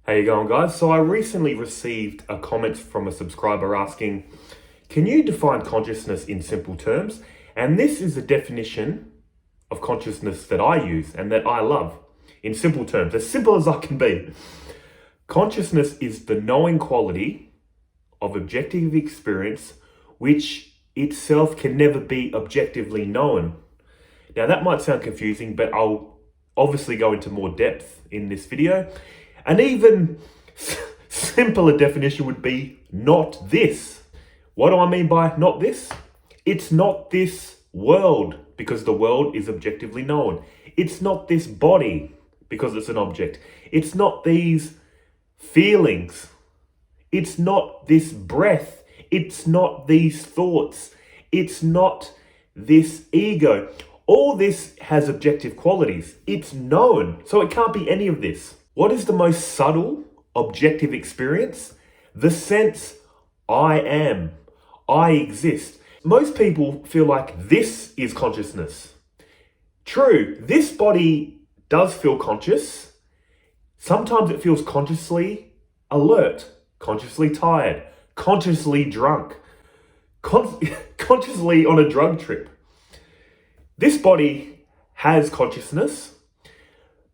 How you going, guys? So I recently received a comment from a subscriber asking, can you define consciousness in simple terms? And this is a definition of consciousness that I use and that I love in simple terms, as simple as I can be. Consciousness is the knowing quality of objective experience which itself can never be objectively known. Now that might sound confusing, but I'll obviously go into more depth in this video. An even simpler definition would be not this. What do I mean by not this? It's not this world because the world is objectively known. It's not this body because it's an object. It's not these feelings. It's not this breath. It's not these thoughts. It's not this ego. All this has objective qualities. It's known, so it can't be any of this. What is the most subtle, objective experience? The sense I am, I exist. Most people feel like this is consciousness. True, this body does feel conscious. Sometimes it feels consciously alert, consciously tired, consciously drunk, consciously on a drug trip. This body has consciousness,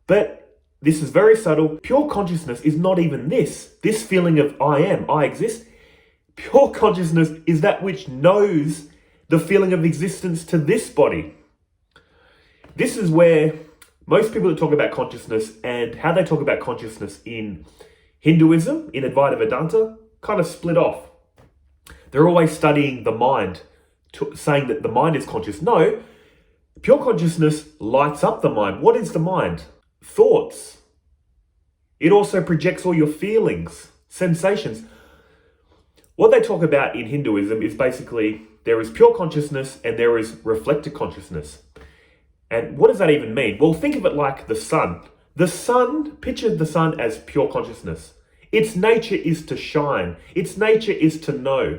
but this is very subtle. Pure consciousness is not even this feeling of I am, I exist. Pure consciousness is that which knows the feeling of existence to this body. This is where most people that talk about consciousness and how they talk about consciousness in Hinduism, in Advaita Vedanta, kind of split off. They're always studying the mind, saying that the mind is conscious. No, pure consciousness lights up the mind. What is the mind? Thoughts. It also projects all your feelings, sensations. What they talk about in Hinduism is basically there is pure consciousness and there is reflected consciousness. And what does that even mean? Well, think of it like the sun. The sun, picture the sun as pure consciousness. Its nature is to shine. Its nature is to know.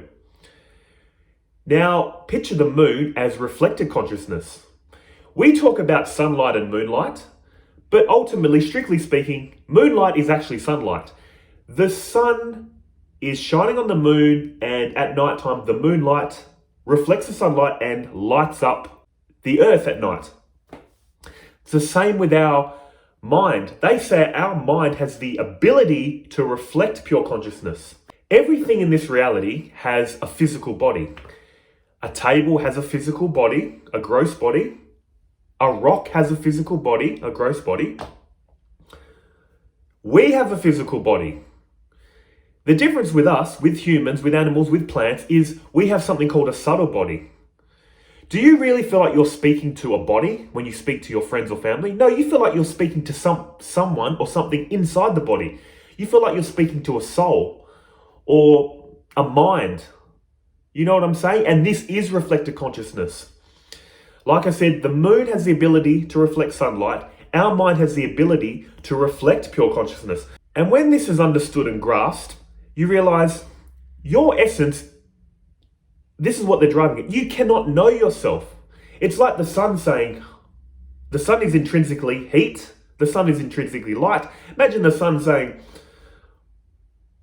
Now, picture the moon as reflected consciousness. We talk about sunlight and moonlight, but ultimately, strictly speaking, moonlight is actually sunlight. The sun is shining on the moon, and at nighttime, the moonlight reflects the sunlight and lights up the earth at night. It's the same with our mind. They say our mind has the ability to reflect pure consciousness. Everything in this reality has a physical body. A table has a physical body, a gross body. A rock has a physical body, a gross body. We have a physical body. The difference with us, with humans, with animals, with plants, is we have something called a subtle body. Do you really feel like you're speaking to a body when you speak to your friends or family? No, you feel like you're speaking to someone or something inside the body. You feel like you're speaking to a soul or a mind. You know what I'm saying? And this is reflected consciousness. Like I said, the moon has the ability to reflect sunlight. Our mind has the ability to reflect pure consciousness. And when this is understood and grasped, you realize your essence, this is what they're driving at. You cannot know yourself. It's like the sun saying, the sun is intrinsically heat. The sun is intrinsically light. Imagine the sun saying,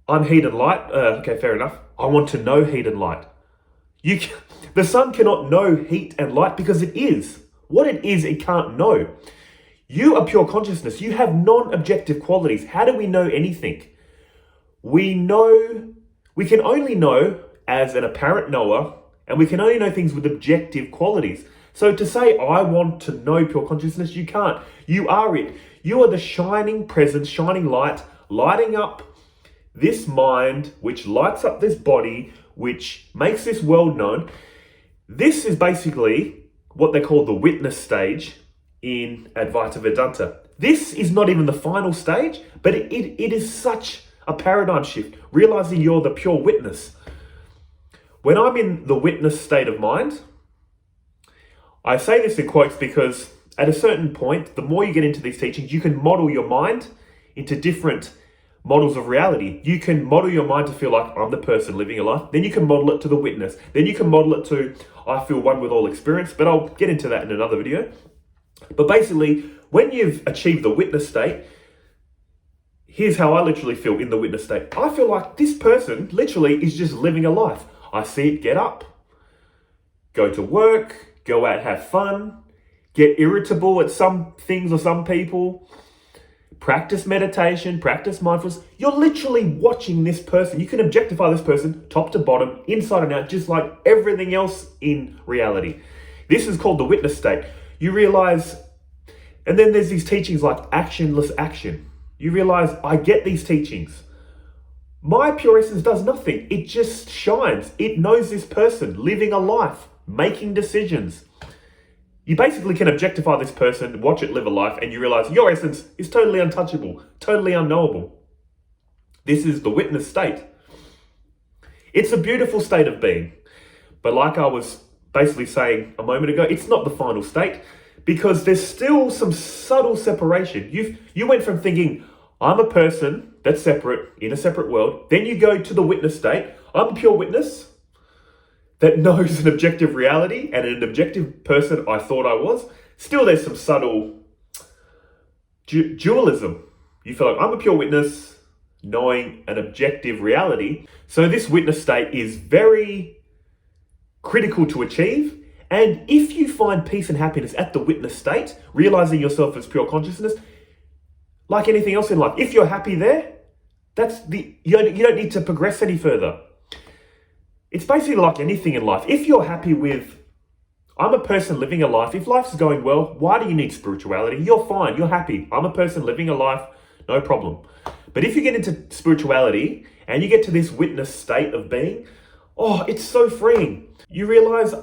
I'm heat and light. Okay, fair enough. I want to know heat and light. The sun cannot know heat and light because it is. What it is, it can't know. You are pure consciousness. You have non-objective qualities. How do we know anything? We can only know as an apparent knower, and we can only know things with objective qualities. So to say, I want to know pure consciousness, you can't. You are it. You are the shining presence, shining light, lighting up this mind, which lights up this body, which makes this world known. This is basically what they call the witness stage in Advaita Vedanta. This is not even the final stage, but it is such a paradigm shift, realizing you're the pure witness. When I'm in the witness state of mind, I say this in quotes because at a certain point, the more you get into these teachings, you can model your mind into different models of reality. You can model your mind to feel like I'm the person living a life. Then you can model it to the witness. Then you can model it to I feel one with all experience, but I'll get into that in another video. But basically, when you've achieved the witness state, Here's how I literally feel in the witness state. I feel like this person literally is just living a life. I see it get up, go to work, go out, have fun, get irritable at some things or some people, practice meditation, practice mindfulness. You're literally watching this person. You can objectify this person top to bottom, inside and out, just like everything else in reality. This is called the witness state. You realize, and then there's these teachings like actionless action. You realize, I get these teachings. My pure essence does nothing. It just shines. It knows this person living a life, making decisions. You basically can objectify this person, watch it live a life, and you realize your essence is totally untouchable, totally unknowable. This is the witness state. It's a beautiful state of being. But like I was basically saying a moment ago, it's not the final state because there's still some subtle separation. You went from thinking, I'm a person that's separate in a separate world. Then you go to the witness state. I'm a pure witness that knows an objective reality and an objective person I thought I was. Still, there's some subtle dualism. You feel like I'm a pure witness knowing an objective reality. So this witness state is very critical to achieve. And if you find peace and happiness at the witness state, realizing yourself as pure consciousness, like anything else in life, if you're happy there, you don't need to progress any further. It's basically like anything in life. If you're happy with, I'm a person living a life, if life's going well, why do you need spirituality? You're fine, you're happy. I'm a person living a life, no problem. But if you get into spirituality and you get to this witness state of being, oh, it's so freeing. You realize,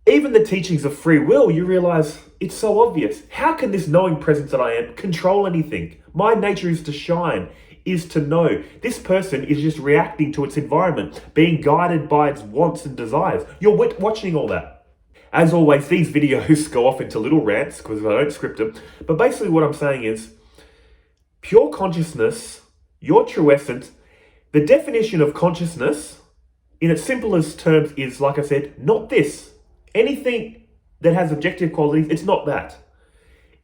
even the teachings of free will, you realize it's so obvious. How can this knowing presence that I am control anything? My nature is to shine, is to know. This person is just reacting to its environment, being guided by its wants and desires. You're watching all that. As always, these videos go off into little rants because I don't script them. But basically what I'm saying is, pure consciousness, your true essence, the definition of consciousness in its simplest terms is, like I said, not this. Anything that has objective qualities, it's not that.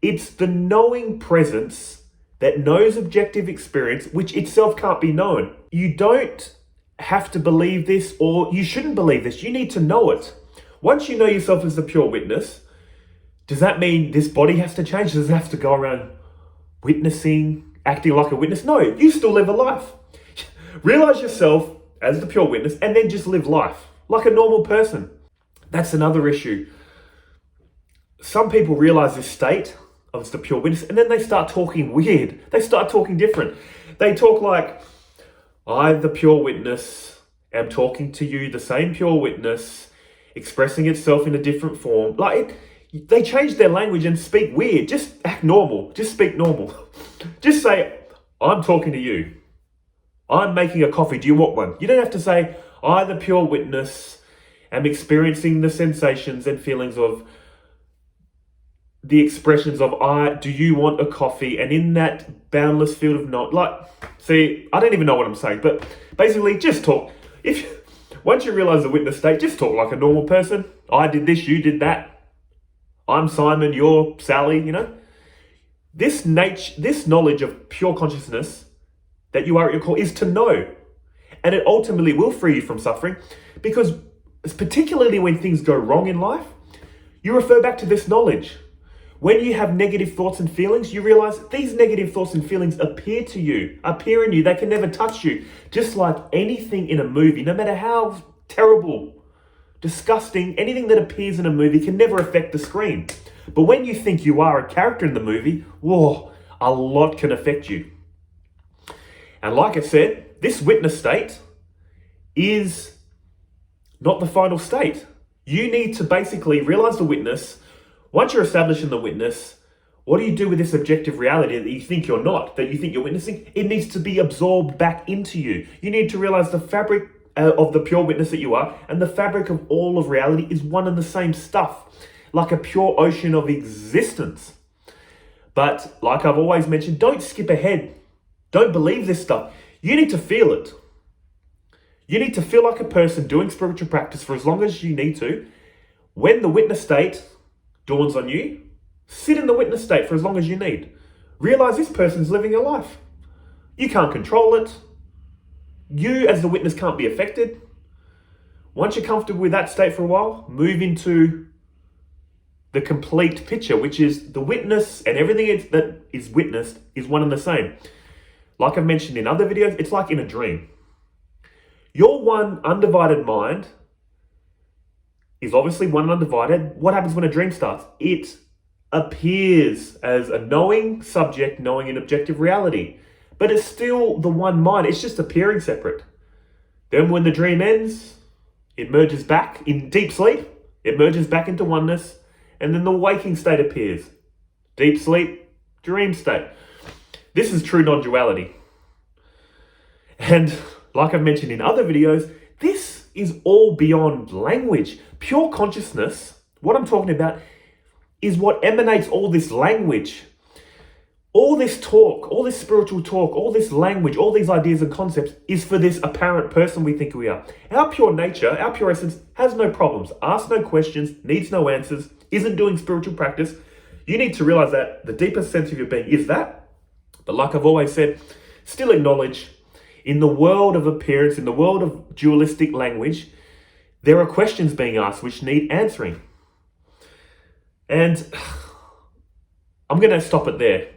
It's the knowing presence that knows objective experience, which itself can't be known. You don't have to believe this, or you shouldn't believe this. You need to know it. Once you know yourself as the pure witness, does that mean this body has to change? Does it have to go around witnessing, acting like a witness? No, you still live a life. Realize yourself as the pure witness and then just live life like a normal person. That's another issue. Some people realize this state of the pure witness and then they start talking weird. They start talking different. They talk like, I, the pure witness, am talking to you, the same pure witness, expressing itself in a different form. They change their language and speak weird. Just act normal. Just speak normal. Just say, I'm talking to you. I'm making a coffee. Do you want one? You don't have to say, I, the pure witness, am experiencing the sensations and feelings of the expressions of do you want a coffee? And in that boundless field of knowledge, see, I don't even know what I'm saying, but basically just talk. Once you realize the witness state, just talk like a normal person. I did this, you did that. I'm Simon, you're Sally, This knowledge of pure consciousness that you are at your core is to know. And it ultimately will free you from suffering, because particularly when things go wrong in life, you refer back to this knowledge. When you have negative thoughts and feelings, you realize these negative thoughts and feelings appear in you. They can never touch you. Just like anything in a movie, no matter how terrible, disgusting, anything that appears in a movie can never affect the screen. But when you think you are a character in the movie, whoa, a lot can affect you. And like I said, this witness state is not the final state. You need to basically realize the witness. Once you're established in the witness, what do you do with this objective reality that you think you're not, that you think you're witnessing? It needs to be absorbed back into you. You need to realize the fabric of the pure witness that you are and the fabric of all of reality is one and the same stuff, like a pure ocean of existence. But like I've always mentioned, don't skip ahead. Don't believe this stuff. You need to feel it. You need to feel like a person doing spiritual practice for as long as you need to. When the witness state dawns on you, sit in the witness state for as long as you need. Realize this person's living a life. You can't control it. You, as the witness, can't be affected. Once you're comfortable with that state for a while, move into the complete picture, which is the witness and everything that is witnessed is one and the same. Like I've mentioned in other videos, it's like in a dream. Your one undivided mind is obviously one undivided. What happens when a dream starts? It appears as a knowing subject, knowing an objective reality. But it's still the one mind. It's just appearing separate. Then when the dream ends, it merges back in deep sleep. It merges back into oneness. And then the waking state appears. Deep sleep, dream state. This is true non-duality. And like I've mentioned in other videos, this is all beyond language. Pure consciousness, what I'm talking about, is what emanates all this language. All this talk, all this spiritual talk, all this language, all these ideas and concepts is for this apparent person we think we are. Our pure nature, our pure essence has no problems, asks no questions, needs no answers, isn't doing spiritual practice. You need to realize that the deepest sense of your being is that. But like I've always said, still acknowledge in the world of appearance, in the world of dualistic language, there are questions being asked which need answering. And I'm going to stop it there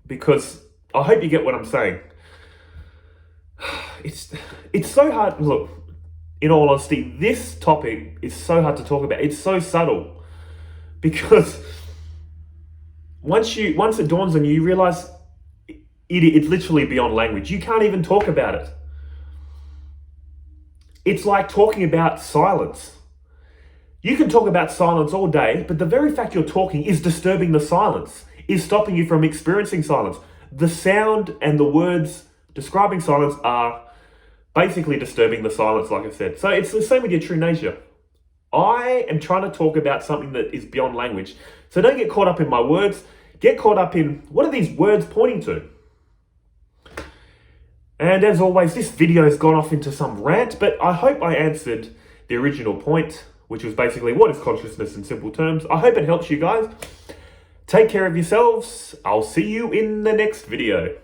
because I hope you get what I'm saying. It's so hard. Look, in all honesty, this topic is so hard to talk about. It's so subtle because once it dawns on you, you realize it's literally beyond language. You can't even talk about it. It's like talking about silence. You can talk about silence all day, but the very fact you're talking is disturbing the silence, is stopping you from experiencing silence. The sound and the words describing silence are basically disturbing the silence, like I said. So it's the same with your true nature. I am trying to talk about something that is beyond language. So don't get caught up in my words. Get caught up in what are these words pointing to? And as always, this video has gone off into some rant, but I hope I answered the original point, which was basically what is consciousness in simple terms. I hope it helps you guys. Take care of yourselves. I'll see you in the next video.